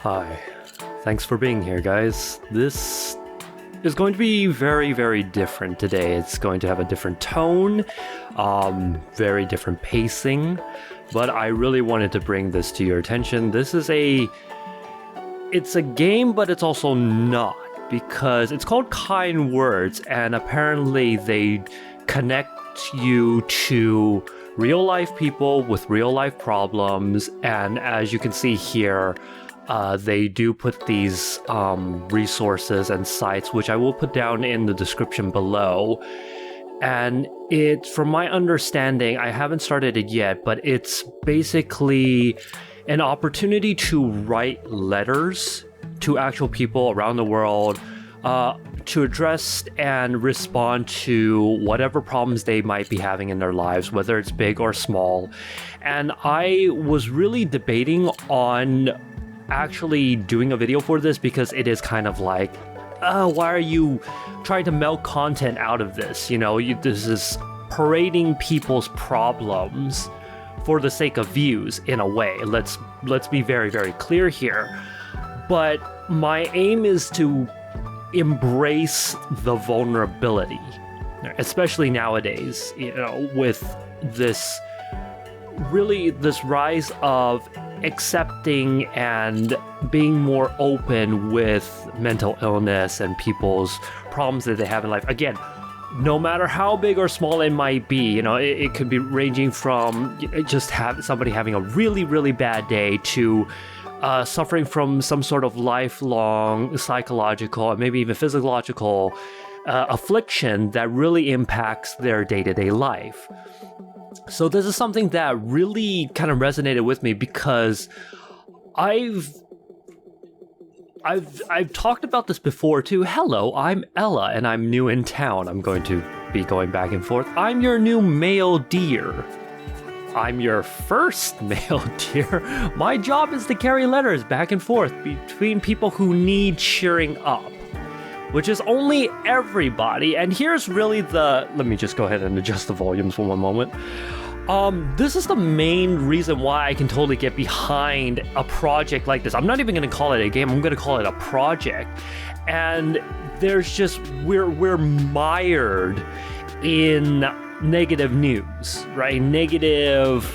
Hi. Thanks for being here, guys. This is going to be very, very different today. It's going to have a different tone, very different pacing, but I really wanted to bring this to your attention. It's a game, but it's also not, because it's called Kind Words, and apparently they connect you to real life people with real life problems, and as you can see here, they do put these resources and sites, which I will put down in the description below. And from my understanding, I haven't started it yet, but it's basically an opportunity to write letters to actual people around the world to address and respond to whatever problems they might be having in their lives, whether it's big or small. And I was really debating on actually doing a video for this, because it is kind of like, why are you trying to milk content out of this? You know, this is parading people's problems for the sake of views in a way. Let's be very, very clear here. But my aim is to embrace the vulnerability, especially nowadays, you know, with this rise of accepting and being more open with mental illness and people's problems that they have in life. Again, no matter how big or small it might be, you know, it could be ranging from just somebody having a really, really bad day to suffering from some sort of lifelong psychological and maybe even physiological affliction that really impacts their day-to-day life. So this is something that really kind of resonated with me, because I've talked about this before too. Hello, I'm Ella, and I'm new in town. I'm going to be going back and forth. I'm your new male deer. I'm your first male deer. My job is to carry letters back and forth between people who need cheering up, which is only everybody. And here's really let me just go ahead and adjust the volumes for one moment. This is the main reason why I can totally get behind a project like this. I'm not even going to call it a game. I'm going to call it a project. And there's just, we're mired in negative news, right? Negative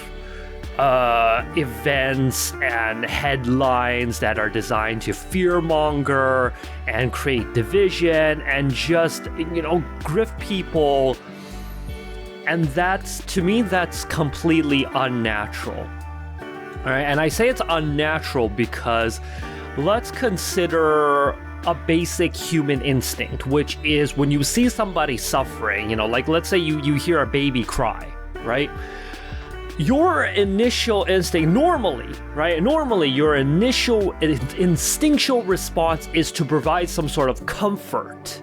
events and headlines that are designed to fearmonger and create division and just, you know, grift people. And to me, that's completely unnatural. All right, and I say it's unnatural because let's consider a basic human instinct, which is when you see somebody suffering, you know, like let's say you hear a baby cry, right? Your initial instinct, normally your initial instinctual response is to provide some sort of comfort,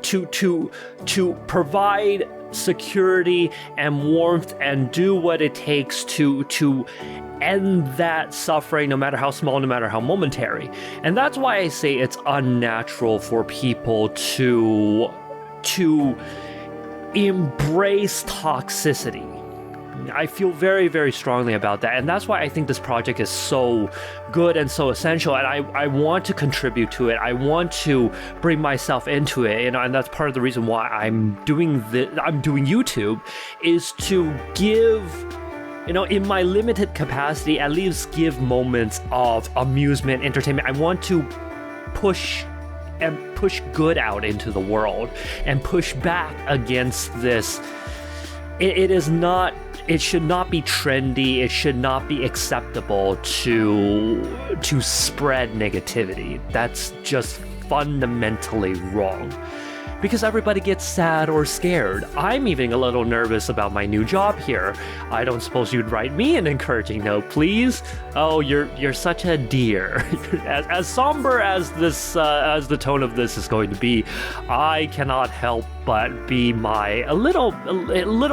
to provide security and warmth and do what it takes to end that suffering, no matter how small, no matter how momentary. And that's why I say it's unnatural for people to embrace toxicity. I feel very, very strongly about that. And that's why I think this project is so good and so essential. And I want to contribute to it. I want to bring myself into it. You know, and that's part of the reason why I'm doing YouTube, is to give, you know, in my limited capacity, at least give moments of amusement, entertainment. I want to push good out into the world and push back against this. It should not be trendy. It should not be acceptable to spread negativity. That's just fundamentally wrong. Because everybody gets sad or scared. I'm even a little nervous about my new job here. I don't suppose you'd write me an encouraging note, please? Oh, you're such a dear. As somber as the tone of this is going to be, I cannot help but be a little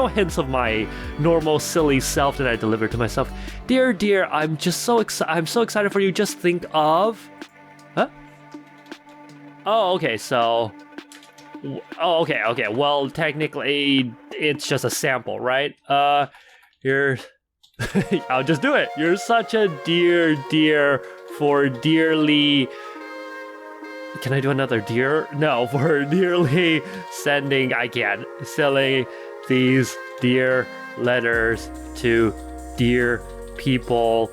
hints of my normal silly self that I deliver to myself. Dear, I'm so excited for you. Just think of, huh? Oh, okay, so. Oh, okay. Well, technically, it's just a sample, right? I'll just do it. You're such a dear for dearly... Can I do another dear? No, for dearly sending these dear letters to dear people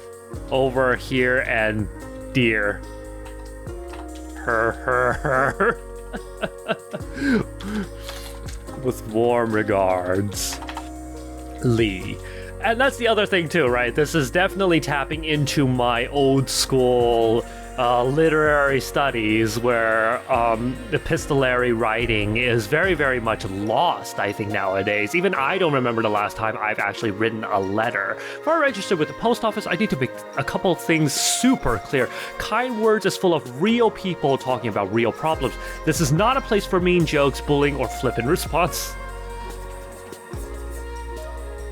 over here and dear her. With warm regards, Lee. And that's the other thing too, right? This is definitely tapping into my old school literary studies where epistolary writing is very, very much lost, I think, nowadays. Even I don't remember the last time I've actually written a letter. Before I registered with the post office, I need to make a couple things super clear. Kind Words is full of real people talking about real problems. This is not a place for mean jokes, bullying, or flippant response.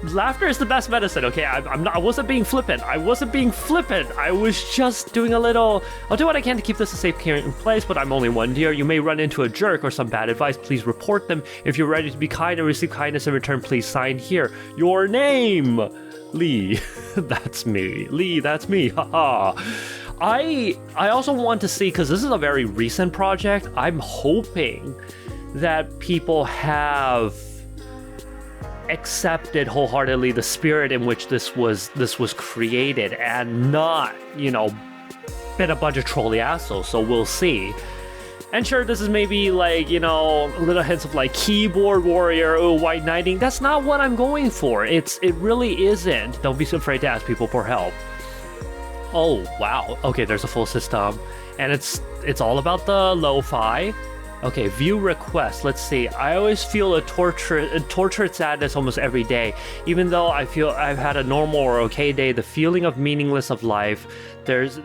Laughter is the best medicine, okay? I wasn't being flippant. I was just doing a little... I'll do what I can to keep this a safe caring place, but I'm only one dear. You may run into a jerk or some bad advice. Please report them. If you're ready to be kind and receive kindness in return, please sign here. Your name, Lee. That's me. Lee, that's me. Haha. I also want to see, because this is a very recent project, I'm hoping that people have accepted wholeheartedly the spirit in which this was created and not, been a bunch of trolly assholes. So we'll see. And sure, this is maybe like, little hints of like keyboard warrior, white knighting. That's not what I'm going for. It really isn't. Don't be so afraid to ask people for help. Oh, wow. Okay, there's a full system. And it's all about the lo-fi. Okay, view requests. Let's see. I always feel a tortured sadness almost every day. Even though I feel I've had a normal or okay day, the feeling of meaningless of life, there's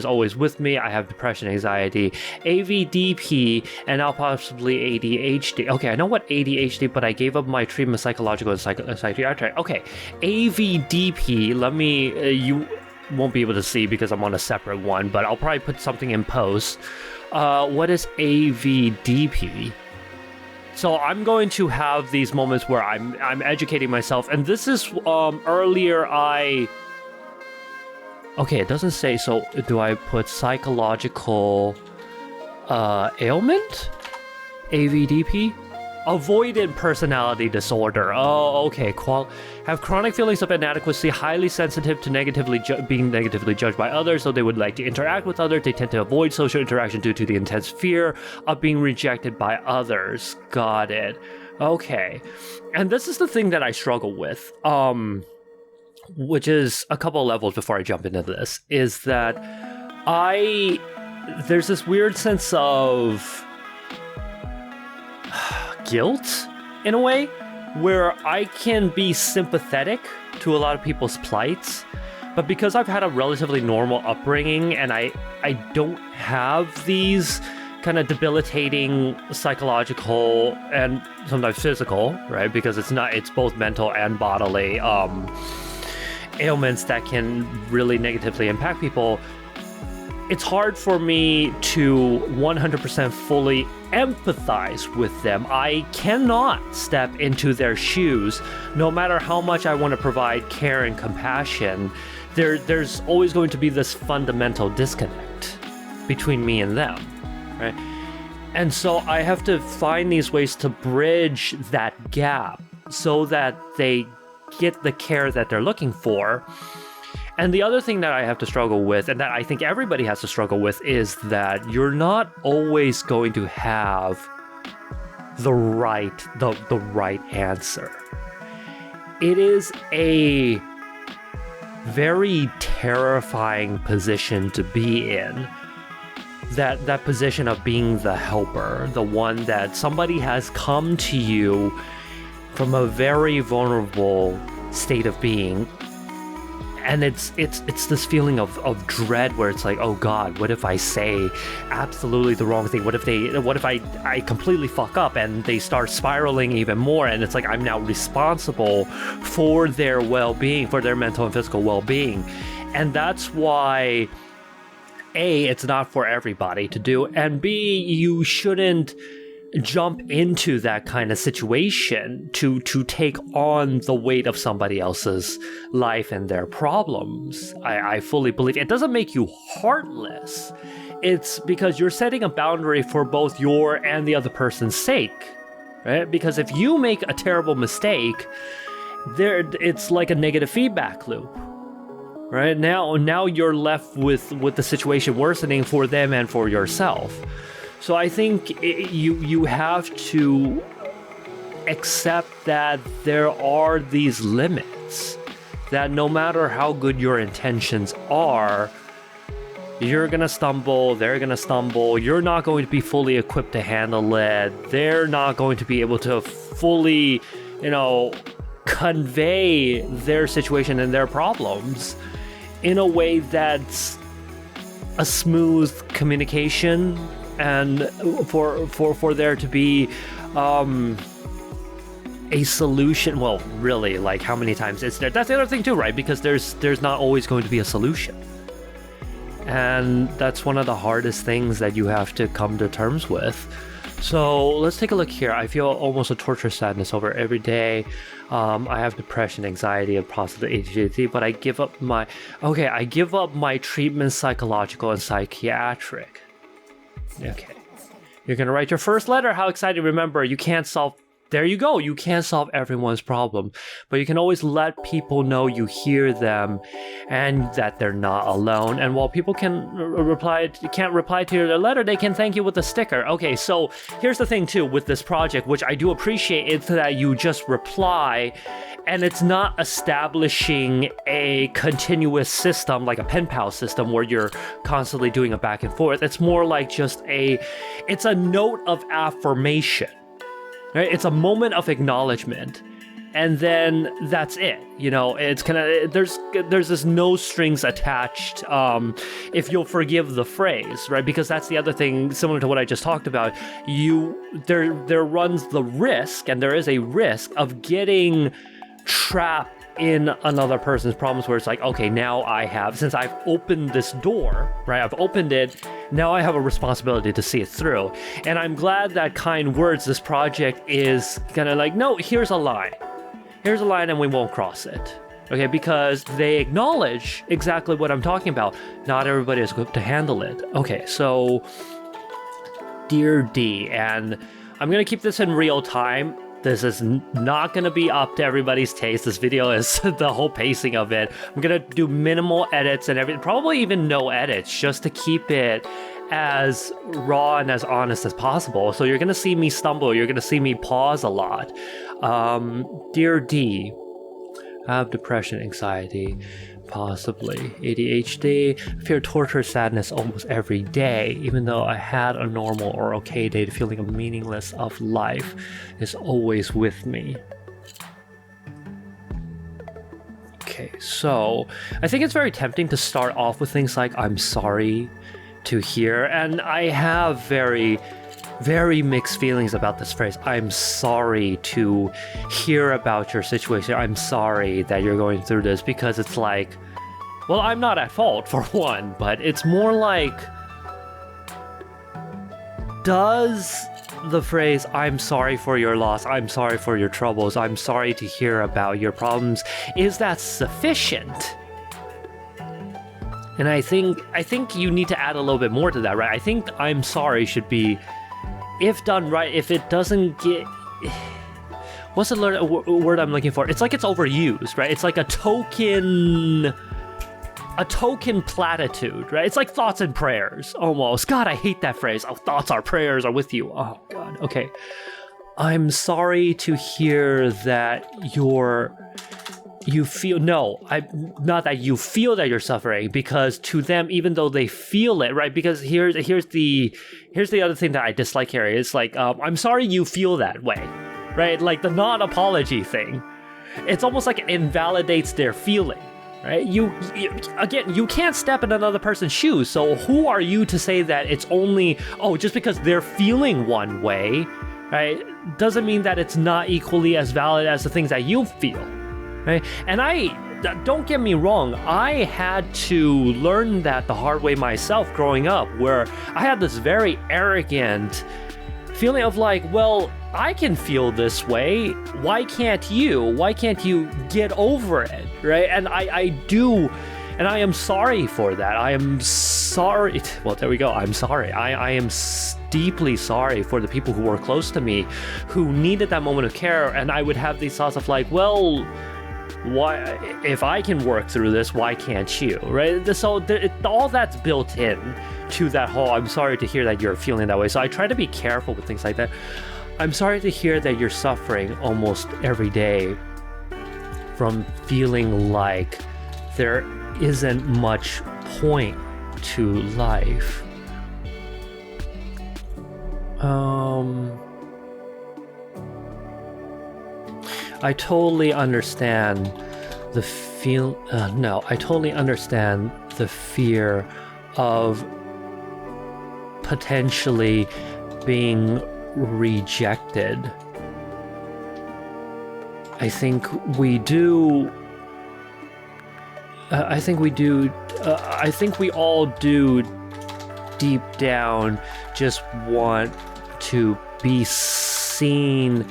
always with me. I have depression, anxiety, AVDP, and now possibly ADHD. Okay, I know what ADHD, but I gave up my treatment, psychological and psychiatric. Okay, AVDP. Let me. You won't be able to see because I'm on a separate one, but I'll probably put something in post. What is AVDP? So I'm going to have these moments where I'm educating myself, and this is earlier okay, it doesn't say, so do I put psychological ailment? AVDP? Avoidant personality disorder. Oh, okay. Have chronic feelings of inadequacy, highly sensitive to being negatively judged by others, so they would like to interact with others. They tend to avoid social interaction due to the intense fear of being rejected by others. Got it. Okay. And this is the thing that I struggle with, which is a couple of levels before I jump into this, is that there's this weird sense of guilt, in a way, where I can be sympathetic to a lot of people's plights, but because I've had a relatively normal upbringing and I don't have these kind of debilitating psychological and sometimes physical, right? Because it's both mental and bodily ailments that can really negatively impact people. It's hard for me to 100% fully empathize with them. I cannot step into their shoes, no matter how much I want to provide care and compassion. There's always going to be this fundamental disconnect between me and them, right? And so I have to find these ways to bridge that gap so that they get the care that they're looking for. And the other thing that I have to struggle with, and that I think everybody has to struggle with, is that you're not always going to have the right answer. It is a very terrifying position to be in. That position of being the helper, the one that somebody has come to you from a very vulnerable state of being. And it's this feeling of dread where it's like, oh God, what if I say absolutely the wrong thing? What if I completely fuck up and they start spiraling even more? And it's like I'm now responsible for their well-being, for their mental and physical well-being. And that's why, A, it's not for everybody to do, and B, you shouldn't jump into that kind of situation to take on the weight of somebody else's life and their problems. I fully believe it doesn't make you heartless. It's because you're setting a boundary for both your and the other person's sake, right? Because if you make a terrible mistake, it's like a negative feedback loop, right? Now you're left with the situation worsening for them and for yourself. So I think you have to accept that there are these limits, that no matter how good your intentions are, you're gonna stumble, they're gonna stumble, you're not going to be fully equipped to handle it, they're not going to be able to fully, convey their situation and their problems in a way that's a smooth communication, and for there to be a solution. Well, really, like, how many times it's there? That's the other thing too, right? Because there's not always going to be a solution, and that's one of the hardest things that you have to come to terms with. So let's take a look here. I feel almost a torture sadness over every day. I have depression, anxiety, and possibly ADHD, but I give up my treatment, psychological and psychiatric. Okay. You're going to write your first letter. How exciting. Remember, you can't solve... There you go. You can't solve everyone's problem, but you can always let people know you hear them and that they're not alone. And while people can't reply to your letter, they can thank you with a sticker. Okay, so here's the thing too with this project, which I do appreciate, is that you just reply, and it's not establishing a continuous system like a pen pal system where you're constantly doing a back and forth. It's more like it's a note of affirmation. Right? It's a moment of acknowledgement, and then that's it. It's kind of, there's this no strings attached. If you'll forgive the phrase, right? Because that's the other thing, similar to what I just talked about. There runs the risk, and there is a risk of getting trapped in another person's problems, where it's like, okay, now since I've opened this door, right? I've opened it. Now I have a responsibility to see it through. And I'm glad that Kind Words, this project, is kind of like, no, here's a line. Here's a line and we won't cross it. Okay, because they acknowledge exactly what I'm talking about. Not everybody is equipped to handle it. Okay, so Dear D, and I'm going to keep this in real time. This is not going to be up to everybody's taste. This video is the whole pacing of it. I'm going to do minimal edits and everything, probably even no edits, just to keep it as raw and as honest as possible. So you're going to see me stumble. You're going to see me pause a lot. Dear D, I have depression, anxiety, possibly ADHD. I fear torture, sadness almost every day. Even though I had a normal or okay day, the feeling of meaningless of life is always with me. Okay, so I think it's very tempting to start off with things like, I'm sorry to hear. And I have very, very mixed feelings about this phrase. I'm sorry to hear about your situation. I'm sorry that you're going through this, because it's like, well, I'm not at fault for one, but it's more like, does the phrase, I'm sorry for your loss, I'm sorry for your troubles, I'm sorry to hear about your problems, is that sufficient? And I think you need to add a little bit more to that, right? I think I'm sorry should be, if done right, if it doesn't get... What's the word I'm looking for? It's like it's overused, right? It's like a token platitude, right? It's like thoughts and prayers, almost. God, I hate that phrase. Oh, thoughts are prayers are with you. Oh, God. Okay. I'm sorry to hear that you feel, not that you feel that you're suffering, because to them, even though they feel it, right? Because here's the other thing that I dislike here. It's like, I'm sorry you feel that way, right? Like the non-apology thing. It's almost like it invalidates their feeling, right? You can't step in another person's shoes. So who are you to say that it's only, just because they're feeling one way, right? Doesn't mean that it's not equally as valid as the things that you feel. Right? And don't get me wrong, I had to learn that the hard way myself growing up, where I had this very arrogant feeling of like, well, I can feel this way. Why can't you? Why can't you get over it, right? And I do, and I am sorry for that. I am sorry. Well, there we go. I'm sorry. I am deeply sorry for the people who were close to me, who needed that moment of care. And I would have these thoughts of like, well, why, if I can work through this, why can't you, right? So all that's built in to that whole, I'm sorry to hear that you're feeling that way. So I try to be careful with things like that. I'm sorry to hear that you're suffering almost every day from feeling like there isn't much point to life. I totally understand I totally understand the fear of potentially being rejected. I think we all do deep down just want to be seen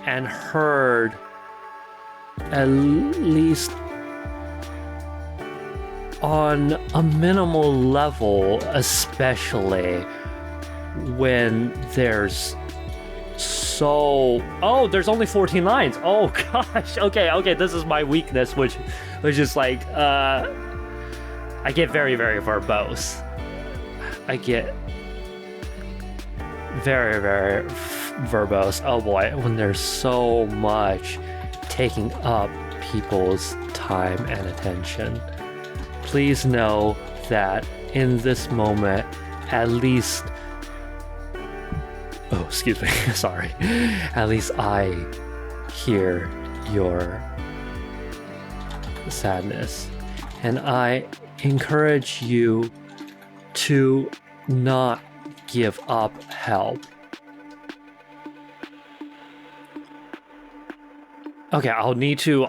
and heard, at least on a minimal level, especially when there's there's only 14 lines. Oh gosh. Okay, this is my weakness, which is like I get very, very verbose. I get very, very verbose. Oh boy, when there's so much taking up people's time and attention. Please know that in this moment, at least, excuse me, sorry, at least I hear your sadness, and I encourage you to not give up help. Okay, I'll need to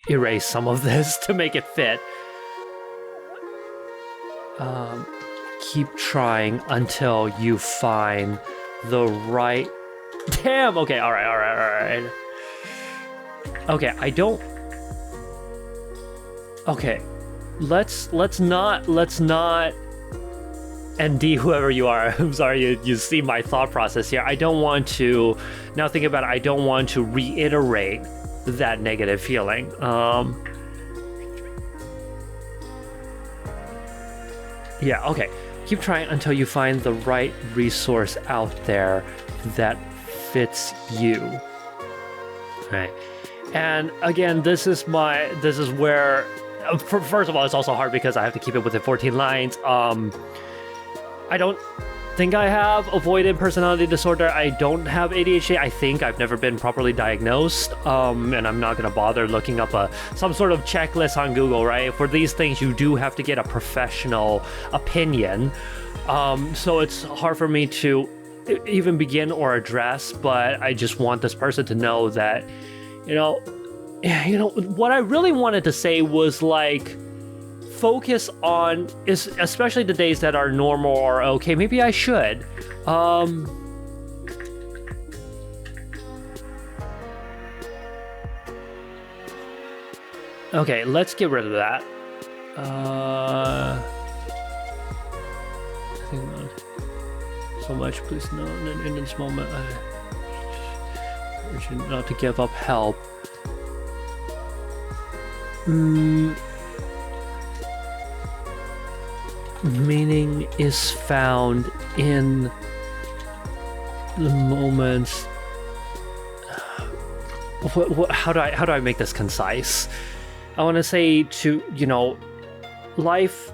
erase some of this to make it fit. Keep trying until you find the right... Damn! Okay, alright. Okay, I don't... Okay, let's not... And D, whoever you are, I'm sorry, you see my thought process here. I don't want to... Now think about it, I don't want to reiterate that negative feeling. Yeah, okay. Keep trying until you find the right resource out there that fits you. Right. And again, this is where, first of all, it's also hard because I have to keep it within 14 lines. I don't think I have avoidant personality disorder. I don't have ADHD. I think I've never been properly diagnosed. And I'm not going to bother looking up some sort of checklist on Google, right? For these things, you do have to get a professional opinion. So it's hard for me to even begin or address, but I just want this person to know that, what I really wanted to say was like, focus on, especially the days that are normal or okay, maybe I should. Okay, let's get rid of that. I think so much, please no, in this moment, I urge you not to give up help. Meaning is found in the moments. How do I make this concise? I want to say life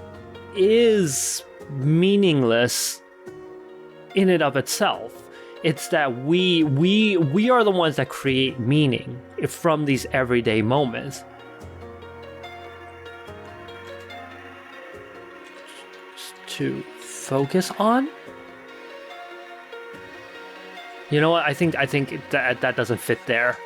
is meaningless in and of itself. It's that we are the ones that create meaning from these everyday moments. To focus on. You know what? I think that doesn't fit there.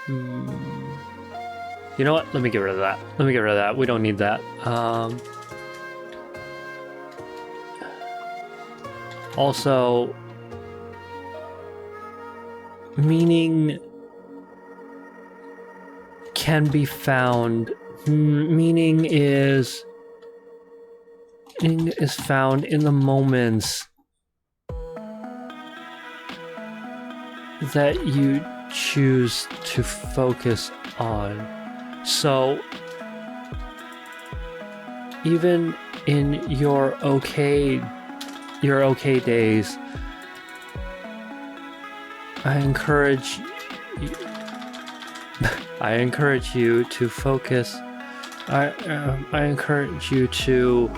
You know what? Let me get rid of that. We don't need that. Also, meaning can be found. Meaning is found in the moments that you choose to focus on. So even in your okay days, I encourage you to focus. I encourage you to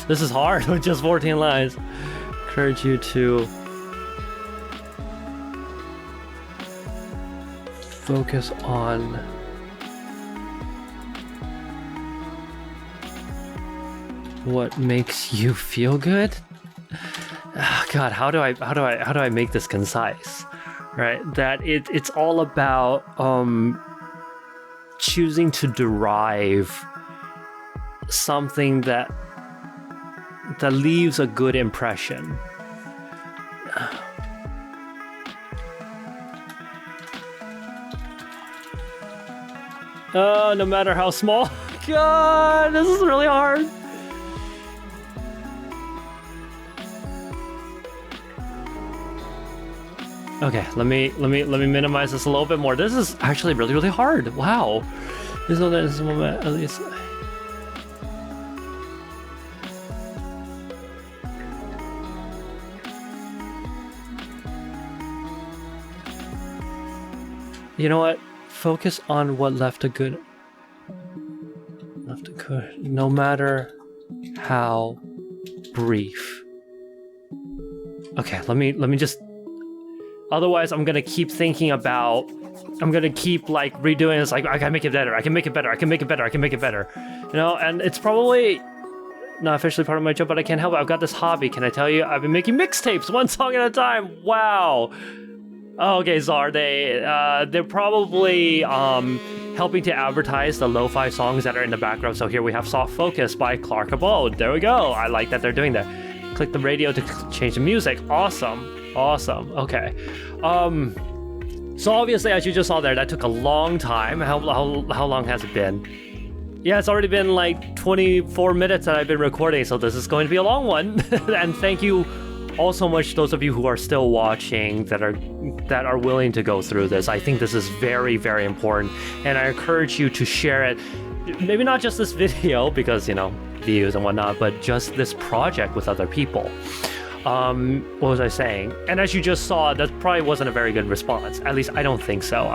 this is hard with just 14 lines. Encourage you to focus on what makes you feel good. Oh, God, how do I make this concise? Right, that it's all about choosing to derive something that leaves a good impression. No matter how small. God, this is really hard. Okay, let me minimize this a little bit more. This is actually really, really hard. Wow. This is moment at least. You know what? Focus on what left a good, no matter how brief. Okay, let me just. Otherwise, I'm gonna keep thinking about. I'm gonna keep like redoing this. Like I can make it better. I can make it better. You know, and it's probably not officially part of my job, but I can't help it. I've got this hobby. Can I tell you? I've been making mixtapes, one song at a time. Wow. Oh, okay, Czar. They're probably helping to advertise the lo-fi songs that are in the background. So here we have Soft Focus by Clark Abode. There we go. I like that they're doing that. Click the radio to change the music. Awesome. Okay. So obviously, as you just saw there, that took a long time. How long has it been? Yeah, it's already been like 24 minutes that I've been recording, so this is going to be a long one. And thank you all so much, those of you who are still watching, that are willing to go through this. I think this is very, very important, and I encourage you to share it. Maybe not just this video, because, you know, views and whatnot, but just this project with other people. What was I saying? And as you just saw, that probably wasn't a very good response. At least I don't think so.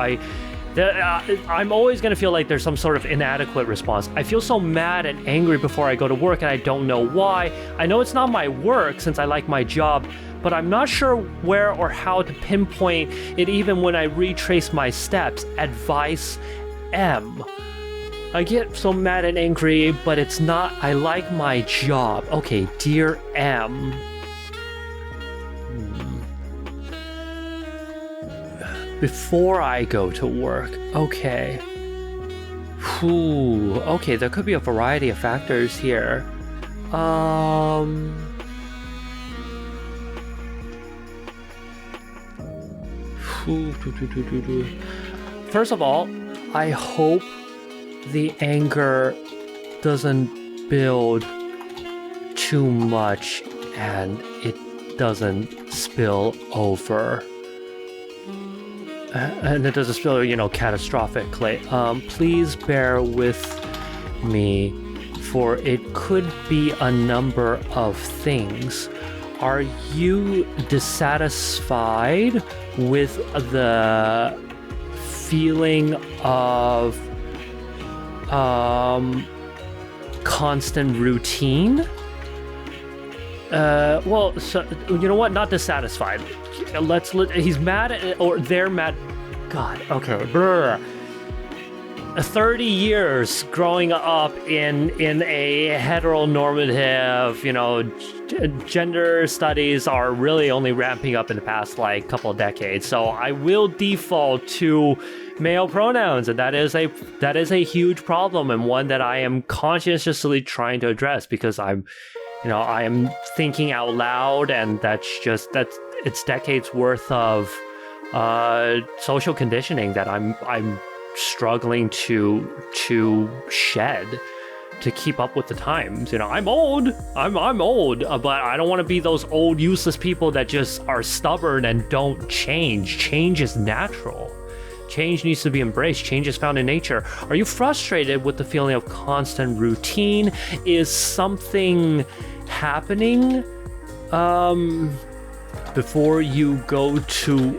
I'm always going to feel like there's some sort of inadequate response. I feel so mad and angry before I go to work, and I don't know why. I know it's not my work since I like my job, but I'm not sure where or how to pinpoint it even when I retrace my steps. Advice M. I get so mad and angry, but it's not, I like my job. Okay, dear M. Before I go to work. Okay. Okay, there could be a variety of factors here. First of all, I hope the anger doesn't build too much and it doesn't spill over. And it doesn't spill, you know, catastrophically. Please bear with me, for it could be a number of things. Are you dissatisfied with the feeling of constant routine? Well, so, you know what? Not dissatisfied. He's mad, or they're mad. God, okay. Brr. 30 years growing up in a heteronormative, gender studies are really only ramping up in the past like couple of decades. So I will default to male pronouns, and that is a huge problem, and one that I am conscientiously trying to address, because I am thinking out loud, and it's decades worth of social conditioning that I'm struggling to shed to keep up with the times. I'm old, I'm old, but I don't want to be those old useless people that just are stubborn and don't change. Change is natural. Change needs to be embraced. Change is found in nature. Are you frustrated with the feeling of constant routine? Is something happening before you go to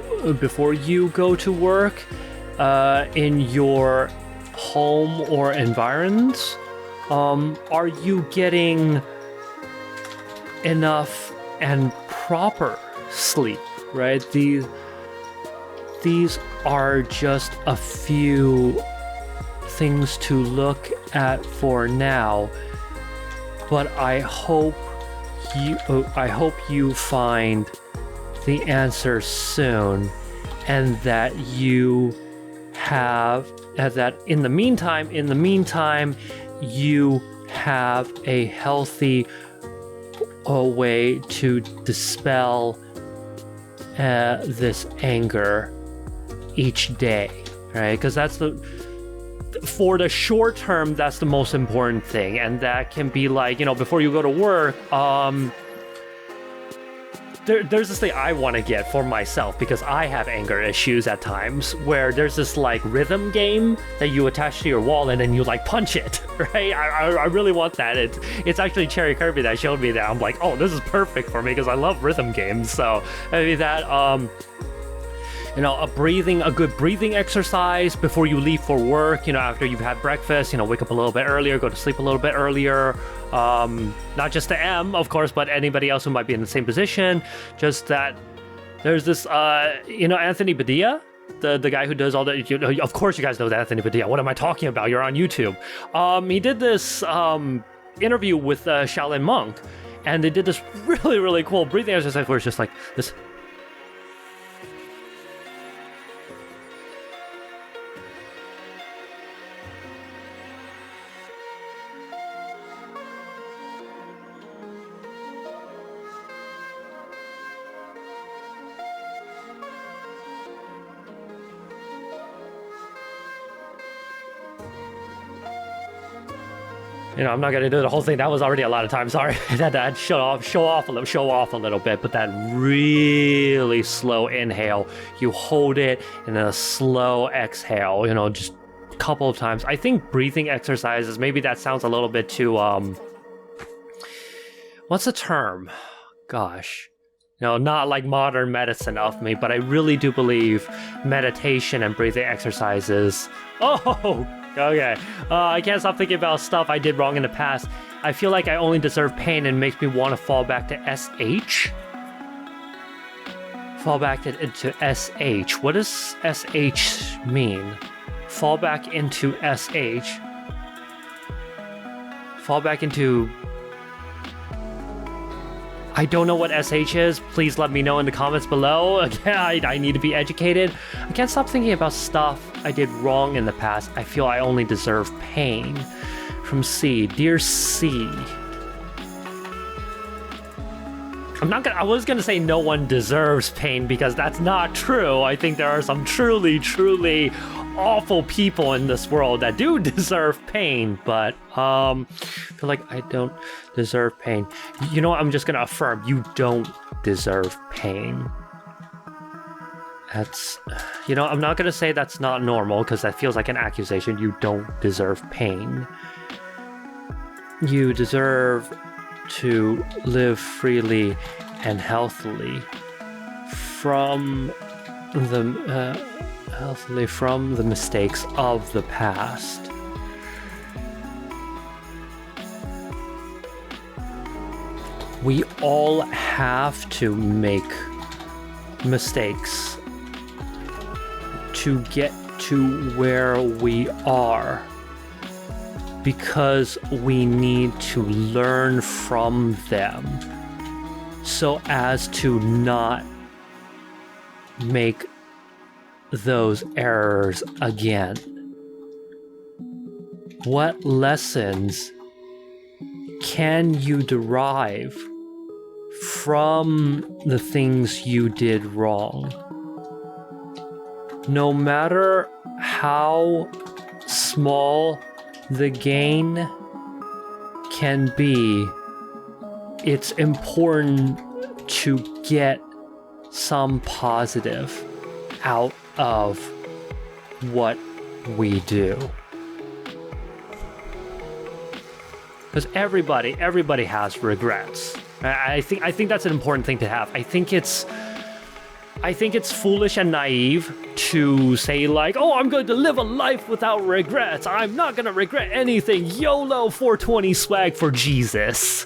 work in your home or environs? Are you getting enough and proper sleep, right? These are just a few things to look at for now, but I hope you find the answer soon, and that in the meantime you have a healthy way to dispel this anger each day, right? Because for the short term, that's the most important thing, and that can be like, before you go to work, there's this thing I want to get for myself, because I have anger issues at times, where there's this like rhythm game that you attach to your wall and then you like punch it, right? I really want that. It's actually Cherry Kirby that showed me that. I'm like, oh, this is perfect for me because I love rhythm games. So maybe that a good breathing exercise before you leave for work, after you've had breakfast, wake up a little bit earlier, go to sleep a little bit earlier. Not just the M, of course, but anybody else who might be in the same position. Just that there's this, Anthony Padilla, the guy who does all the, of course you guys know Anthony Padilla. What am I talking about? You're on YouTube. He did this interview with Shaolin Monk, and they did this really, really cool breathing exercise where it's just like this. I'm not gonna do the whole thing. That was already a lot of time. Sorry, I had to show off a little bit. But that really slow inhale, you hold it, and then a slow exhale. Just a couple of times. I think breathing exercises. Maybe that sounds a little bit too. What's the term? Gosh. Not like modern medicine of me, but I really do believe meditation and breathing exercises. Oh. Okay, I can't stop thinking about stuff I did wrong in the past. I feel like I only deserve pain, and makes me want to fall back to SH. Fall back into SH. What does SH mean? Fall back into SH. Fall back into... I don't know what SH is. Please let me know in the comments below. Again, I need to be educated. I can't stop thinking about stuff I did wrong in the past. I feel I only deserve pain. From C. Dear C. I was gonna say no one deserves pain, because that's not true. I think there are some truly, truly awful people in this world that do deserve pain, but I feel like I don't deserve pain. I'm just gonna affirm you don't deserve pain. That's, I'm not gonna say that's not normal, because that feels like an accusation. You don't deserve pain. You deserve to live freely and healthily from the mistakes of the past. We all have to make mistakes to get to where we are because we need to learn from them so as to not make those errors again. What lessons can you derive from the things you did wrong? No matter how small the gain can be, it's important to get some positive out of what we do. Because everybody has regrets. I think that's an important thing to have. I think it's foolish and naive to say like, oh, I'm going to live a life without regrets. I'm not going to regret anything. YOLO 420 swag for Jesus.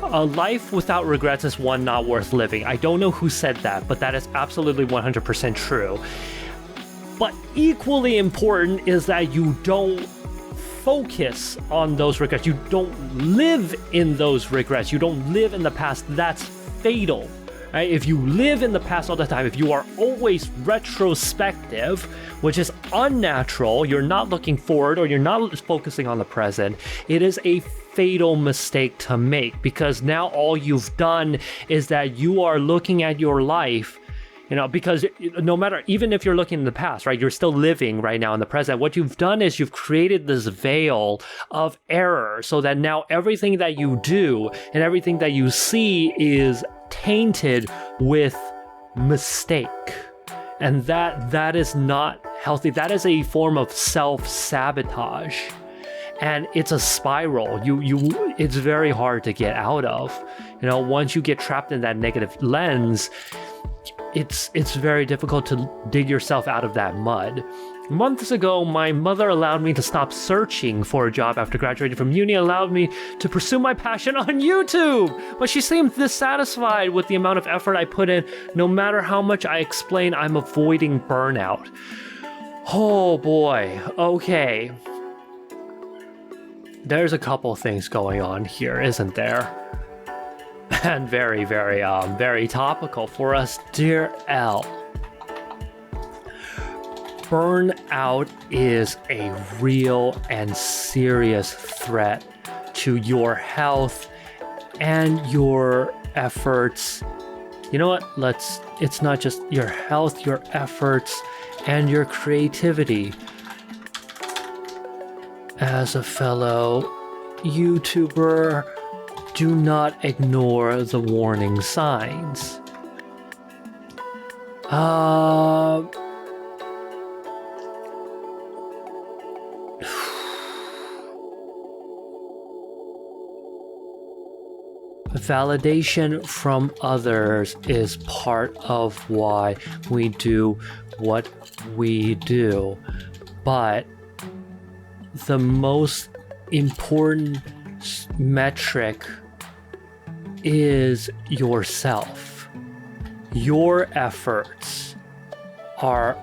A life without regrets is one not worth living. I don't know who said that, but that is absolutely 100% true. But equally important is that you don't focus on those regrets. You don't live in those regrets. You don't live in the past. That's fatal. Right? If you live in the past all the time, if you are always retrospective, which is unnatural, you're not looking forward or you're not focusing on the present, it is a fatal mistake to make, because now all you've done is that you are looking at your life, because no matter, even if you're looking in the past, right, you're still living right now in the present. What you've done is you've created this veil of error so that now everything that you do and everything that you see is tainted with mistake. And that is not healthy. That is a form of self-sabotage. And it's a spiral. It's very hard to get out of. Once you get trapped in that negative lens, it's very difficult to dig yourself out of that mud. Months ago, my mother allowed me to stop searching for a job after graduating from uni, allowed me to pursue my passion on YouTube. But she seemed dissatisfied with the amount of effort I put in, no matter how much I explain I'm avoiding burnout. Oh boy, okay. There's a couple things going on here, isn't there? And very, very, very topical for us, dear L. Burnout is a real and serious threat to your health and your efforts. You know what? It's not just your health, your efforts, and your creativity. As a fellow YouTuber, do not ignore the warning signs. Validation from others is part of why we do what we do, but the most important metric is yourself. Your efforts are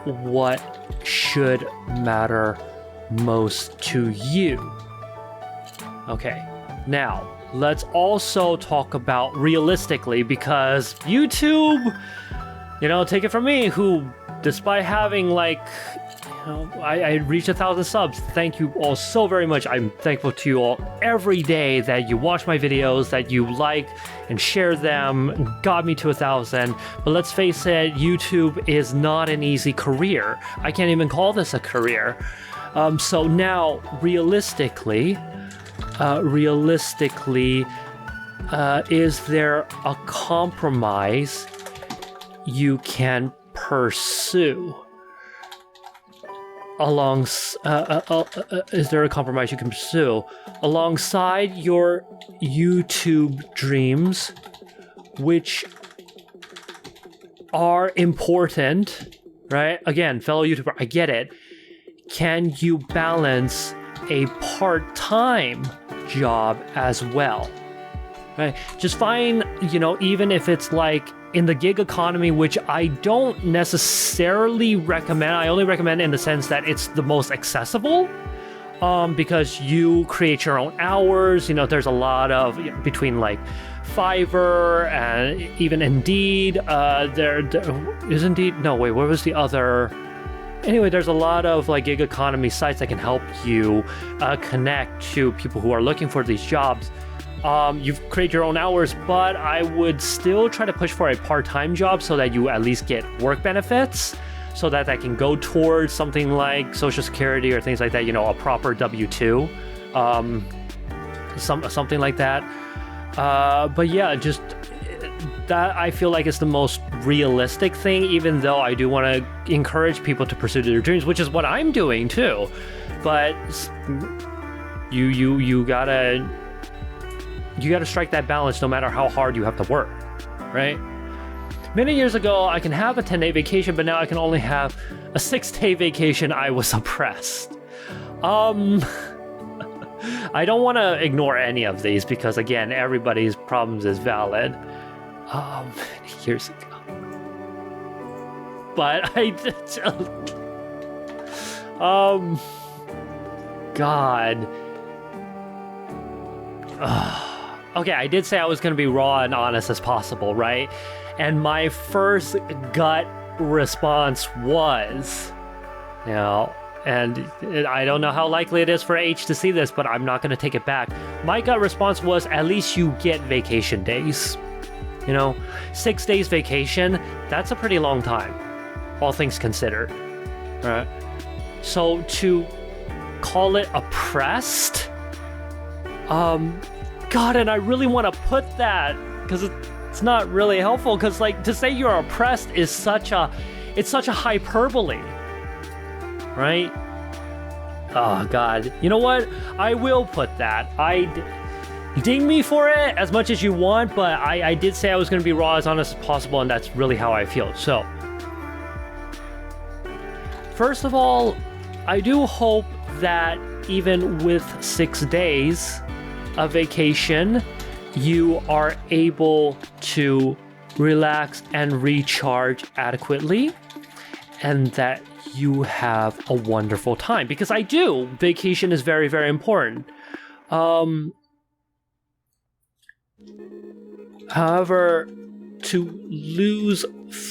what should matter most to you. Okay, now let's also talk about realistically, because YouTube, take it from me, who, despite having I reached 1,000 subs. Thank you all so very much. I'm thankful to you all every day that you watch my videos, that you like and share them, got me to 1,000. But let's face it, YouTube is not an easy career. I can't even call this a career. So now, realistically, is there a compromise you can pursue? Is there a compromise you can pursue alongside your YouTube dreams, which are important, right? Again, fellow YouTuber, I get it. Can you balance a part-time job as well? Right? Just find, even if it's like in the gig economy, which I don't necessarily recommend. I only recommend in the sense that it's the most accessible, because you create your own hours. You know, there's a lot of, between like Fiverr and even Indeed. There is Indeed. No, wait, what was the other? Anyway, there's a lot of like gig economy sites that can help you connect to people who are looking for these jobs. You've created your own hours, but I would still try to push for a part-time job so that you at least get work benefits, so that can go towards something like Social Security or things like that, you know, a proper W-2, something like that. But yeah, just that I feel like is the most realistic thing, even though I do want to encourage people to pursue their dreams, which is what I'm doing too. But you gotta strike that balance no matter how hard you have to work, right? Many years ago, I can have a 10-day vacation, but now I can only have a 6-day vacation. I was oppressed. I don't want to ignore any of these because, again, everybody's problems is valid. Years ago. But God. Okay, I did say I was going to be raw and honest as possible, right? And my first gut response was, you know, and I don't know how likely it is for H to see this, but I'm not going to take it back. My gut response was, at least you get vacation days. You know, 6 days vacation, that's a pretty long time, all things considered, right? So to call it oppressed, God, and I really want to put that, because it's not really helpful, because like to say you're oppressed is such a hyperbole, right? Oh God, you know what? I will put that. Ding me for it as much as you want, but I did say I was going to be raw, as honest as possible, and that's really how I feel. So, first of all, I do hope that even with 6 days of vacation, you are able to relax and recharge adequately, and that you have a wonderful time. Because I do. Vacation is very, very important. However, to lose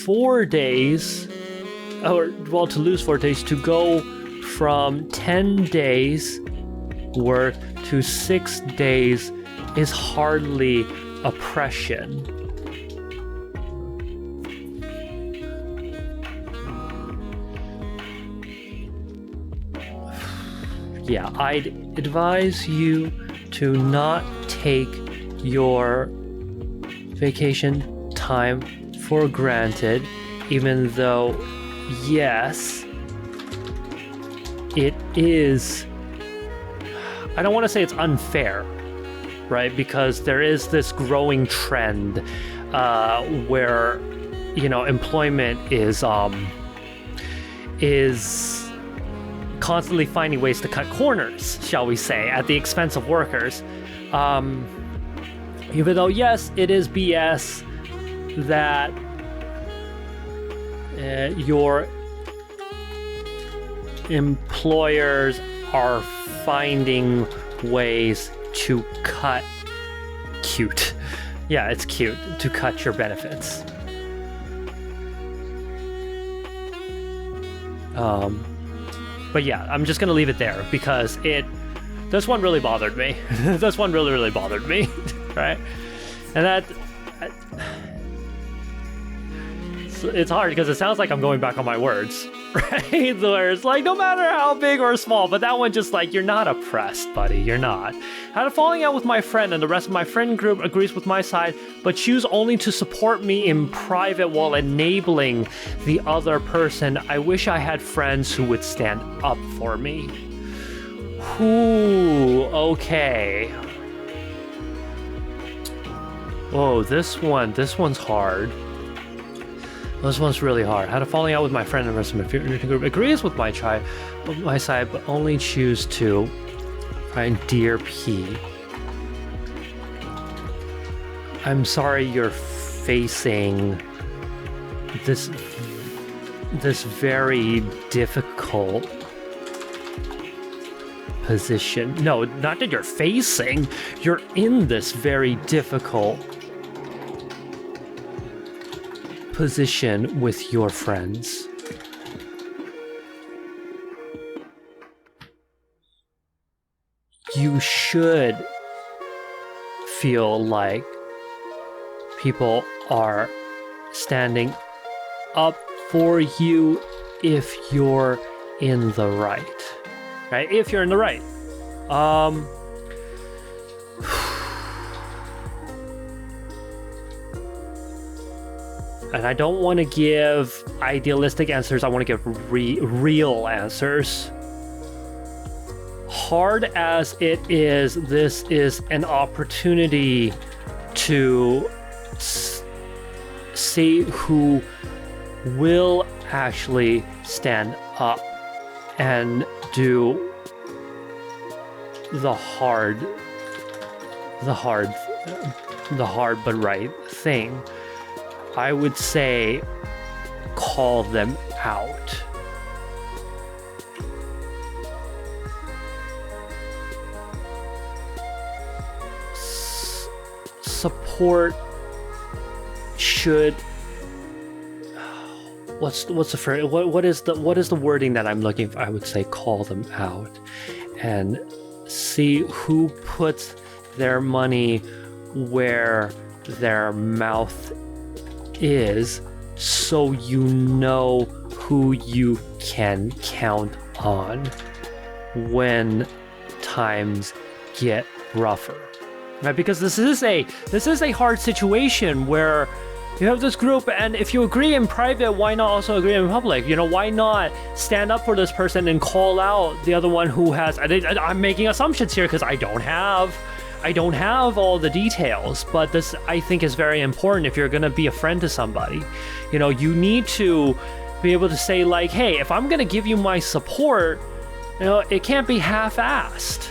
4 days, to go from 10 days work to 6 days is hardly oppression. Yeah, I'd advise you to not take your vacation time for granted, even though, yes, it is, I don't want to say it's unfair, right? Because there is this growing trend where, you know, employment is constantly finding ways to cut corners, shall we say, at the expense of workers. Even though, yes, it is BS that your employers are finding ways to cut cute. Yeah, it's cute to cut your benefits. But yeah, I'm just gonna leave it there because this one really bothered me. This one really, really bothered me, right? And it's hard because it sounds like I'm going back on my words, right? Where it's like, no matter how big or small, but that one just like, you're not oppressed, buddy, you're not. Had a falling out with my friend and the rest of my friend group agrees with my side, but choose only to support me in private while enabling the other person. I wish I had friends who would stand up for me. Ooh, okay. Oh, this one's hard. This one's really hard. Had a falling out with my friend and the rest of my group agrees with my side, but only choose to find Dear P. I'm sorry you're facing this very difficult position. No, not that you're facing, you're in this very difficult position with your friends. You should feel like people are standing up for you if you're in the right. Right? If you're in the right. And I don't want to give idealistic answers. I want to give real answers. Hard as it is, this is an opportunity to see who will actually stand up and do the hard but right thing. I would say call them out. Support should. What's the phrase? What is the wording that I'm looking for? I would say call them out and see who puts their money where their mouth is, so you know who you can count on when times get rougher. Right? Because this is a hard situation where you have this group, and if you agree in private, why not also agree in public? You know, why not stand up for this person and call out the other one who has... I'm making assumptions here because I don't have all the details, but this, I think, is very important if you're going to be a friend to somebody. You know, you need to be able to say, like, hey, if I'm going to give you my support, you know, it can't be half-assed.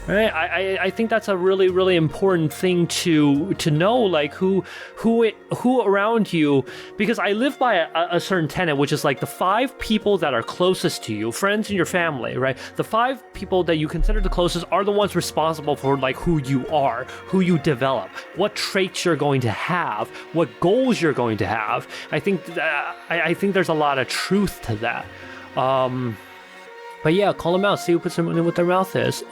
Right, I think that's a really, really important thing to know, like who around you, because I live by a certain tenet, which is like the 5 people that are closest to you, friends in your family, right? The 5 people that you consider the closest are the ones responsible for like who you are, who you develop, what traits you're going to have, what goals you're going to have. I think there's a lot of truth to that. But yeah, call them out, see who puts their money where their mouth is.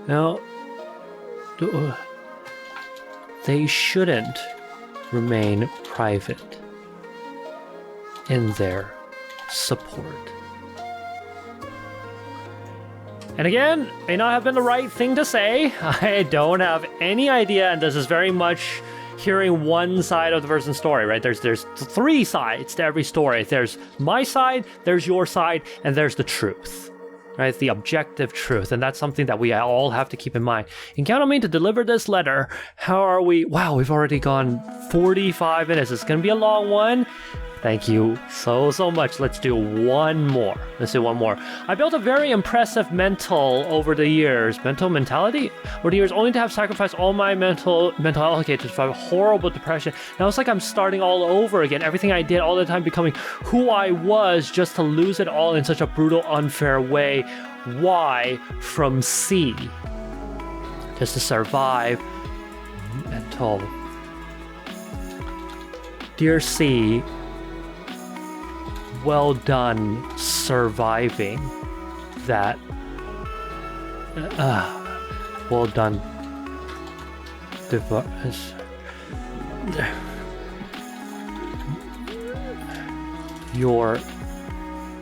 Now, they shouldn't remain private in their support. And again, may not have been the right thing to say. I don't have any idea, and this is very much hearing one side of the person's story, right? There's 3 sides to every story. There's my side, there's your side, and there's the truth. Right, the objective truth, and that's something that we all have to keep in mind. And count on me to deliver this letter. How are we? Wow, we've already gone 45 minutes. It's gonna be a long one. Thank you so much. Let's do one more. I built a very impressive mentality over the years, only to have sacrificed all my mental health to survive horrible depression. Now it's like I'm starting all over again. Everything I did all the time, becoming who I was, just to lose it all in such a brutal, unfair way. Y from C, just to survive mental. Dear C, well done surviving that. Well done. Your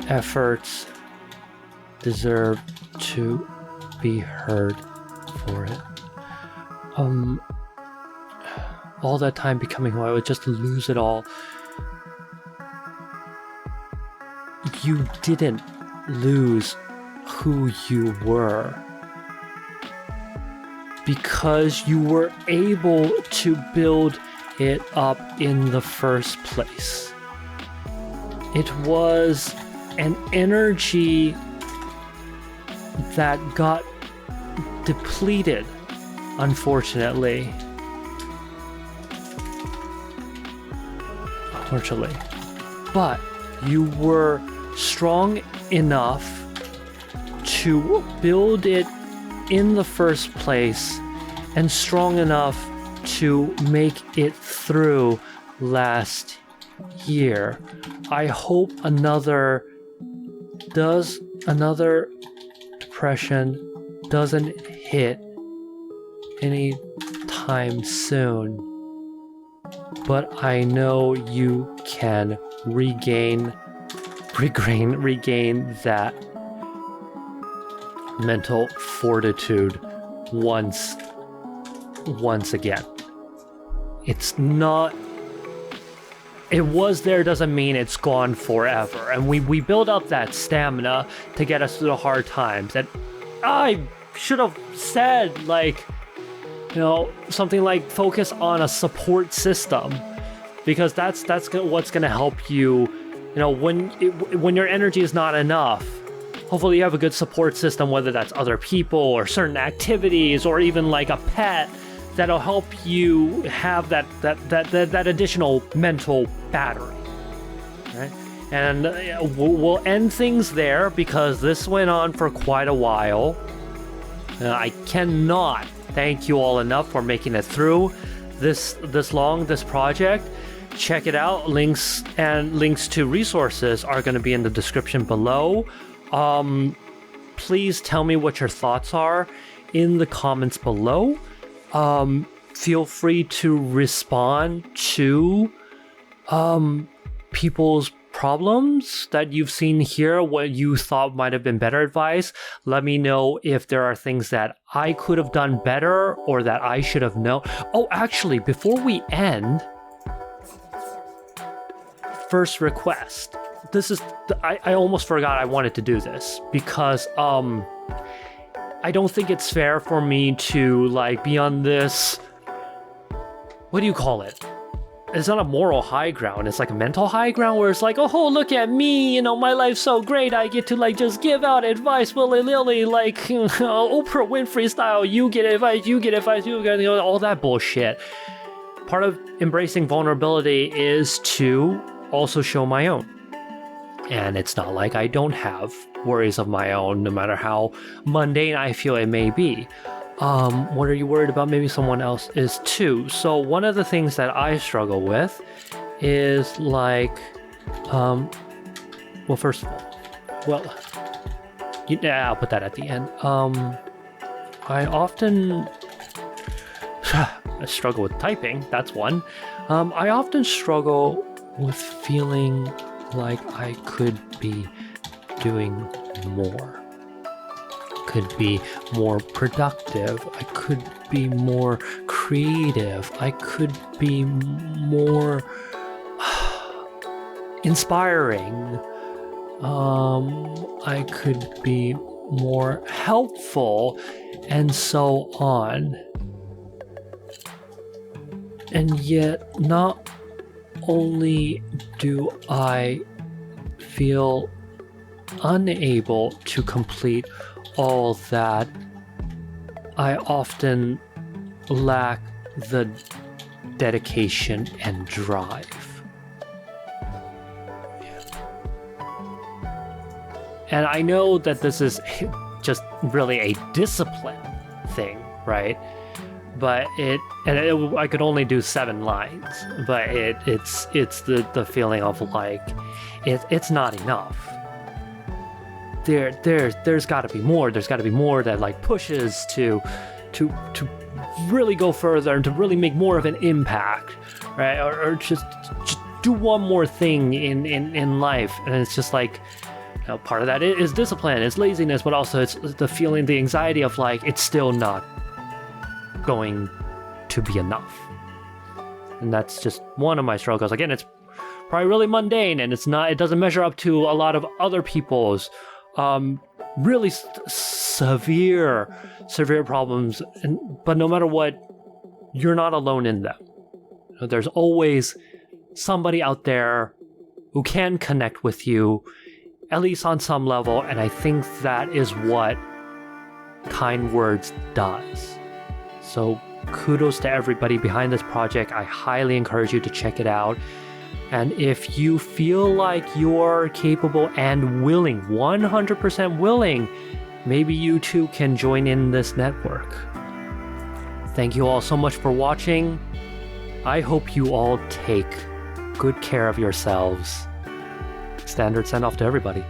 efforts deserve to be heard for it. All that time becoming who I was, just to lose it all. You didn't lose who you were because you were able to build it up in the first place. It was an energy that got depleted, unfortunately. unfortunately. But you were strong enough to build it in the first place and strong enough to make it through last year. I hope another depression doesn't hit any time soon. But I know you can regain that mental fortitude once again. It was there doesn't mean it's gone forever. And we build up that stamina to get us through the hard times. And I should have said, like, you know, something like focus on a support system, because that's what's going to help you, you know, when your energy is not enough. Hopefully you have a good support system, whether that's other people or certain activities or even like a pet that'll help you have that additional mental battery, right? And we'll end things there because this went on for quite a while. I cannot thank you all enough for making it through this project. Check it out. Links to resources are going to be in the description below. Please tell me what your thoughts are in the comments below. Feel free to respond to people's problems that you've seen here, what you thought might have been better advice. Let me know if there are things that I could have done better or that I should have known. Oh, actually, before we end, first request. This is, I almost forgot I wanted to do this because, I don't think it's fair for me to like be on this, what do you call it? It's not a moral high ground, it's like a mental high ground where it's like, oh, look at me, you know, my life's so great, I get to like just give out advice willy-nilly, like Oprah Winfrey style, you get advice, you get, you know, all that bullshit. Part of embracing vulnerability is to also show my own. And it's not like I don't have worries of my own, no matter how mundane I feel it may be. What are you worried about? Maybe someone else is too. So one of the things that I struggle with is like, well, first of all, I'll put that at the end. I often I struggle with typing. That's one. I often struggle with feeling like I could be doing more. Could be more productive. I could be more creative. I could be more inspiring. I could be more helpful, and so on. And yet, not only do I feel unable to complete all that, I often lack the dedication and drive. And I know that this is just really a discipline thing, right? But I could only do 7 lines, but it's the feeling of like it's not enough. There's got to be more. There's got to be more that like pushes to really go further and to really make more of an impact, right? Or just do one more thing in life. And it's just like, you know, part of that is discipline, it's laziness, but also it's the feeling, the anxiety of like it's still not going to be enough. And that's just one of my struggles. Again, it's probably really mundane, and it doesn't measure up to a lot of other people's really severe problems. But no matter what, you're not alone in them. There's always somebody out there who can connect with you, at least on some level, and I think that is what Kind Words does. So kudos to everybody behind this project. I highly encourage you to check it out. And if you feel like you're capable and willing, 100% willing, maybe you too can join in this network. Thank you all so much for watching. I hope you all take good care of yourselves. Standard send off to everybody.